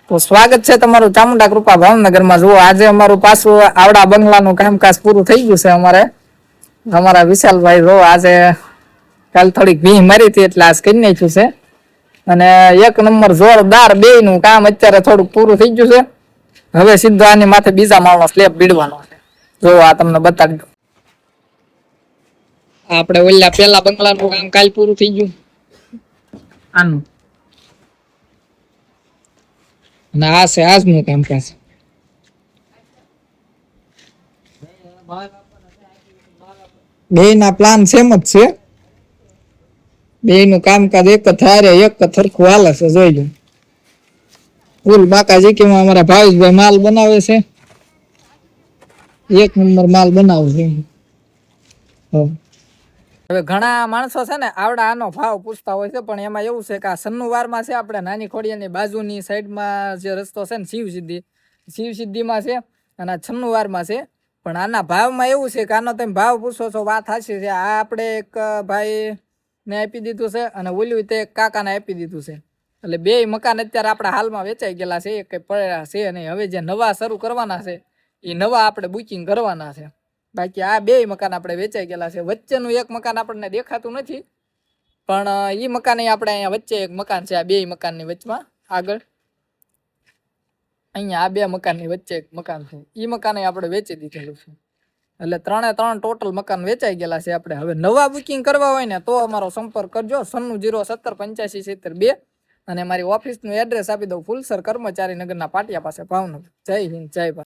તો સ્વાગત છે તમારું ચામુંડા કૃપા ભાવનગરમાં. જુઓ આજે અમારું પાછું આવડા બંગલાનું કામકાજ પૂરું થઈ ગયું છે. અમારા વિશાલભાઈ જો આજે કાલ થોડીક ભી મારી હતી એટલે આજ કરી નાખ્યું છે. અને એક નંબર જોરદાર બે નું કામ અત્યારે થોડુંક પૂરું થઈ ગયું છે. હવે સીધો આની માથે બીજા માળનો સ્લેબ બીડવાનો છે. જો આ તમને બતાડી દઉં. આપણે ઓલા પેલા બંગલાનું કામ કાલ પૂરું થઈ ગયું. આનું અને આ છે આજનું કામકાજ. બે ના પ્લાન સેમ જ છે. બે નું કામકાજ એક થારે એક થરખું હાલે છે. જોઈ લો ફૂલ બાકાજી કે અમારા ભાવેશભાઈ માલ બનાવે છે. એક નંબર માલ બનાવે છે. હવે ઘણા માણસો છે ને આવડા આનો ભાવ પૂછતા હોય છે, પણ એમાં એવું છે કે આ સન્નુવારમાં છે આપણે નાની ખોડિયાની બાજુની સાઈડમાં જે રસ્તો છે ને શિવસિદ્ધિમાં છે અને આ છન્નુવારમાં છે. પણ આના ભાવમાં એવું છે કે આનો તમે ભાવ પૂછો છો વાત સાચી છે. આ આપણે એક ભાઈ ને આપી દીધું છે અને ઓલું તે એક કાકાને આપી દીધું છે. એટલે બે મકાન અત્યારે આપણા હાલમાં વેચાઈ ગયેલા છે. એક પડેલા છે નહીં. હવે જે નવા શરૂ કરવાના છે એ નવા આપણે બુકિંગ કરવાના છે. બાકી આ બે મકાન આપણે વેચાઈ ગયેલા છે. વચ્ચેનું એક મકાન આપણને દેખાતું નથી, પણ એ મકાન આપણે અહીંયા વચ્ચે એક મકાન છે. આ બે મકાનની વચમાં આગળ અહીંયા આ બે મકાનની વચ્ચે એક મકાન છે. એ મકાન આપણે વેચી દીધેલું છે. એટલે 3 ટોટલ મકાન વેચાઈ ગયેલા છે. આપણે હવે નવા બુકિંગ કરવા હોય ને તો અમારો સંપર્ક કરજો 97078572 અને મારી ઓફિસનું એડ્રેસ આપી દઉં. ફુલસર કર્મચારી નગરના પાટિયા પાસે ભાવનગર. જય હિન્દ, જય ભારત.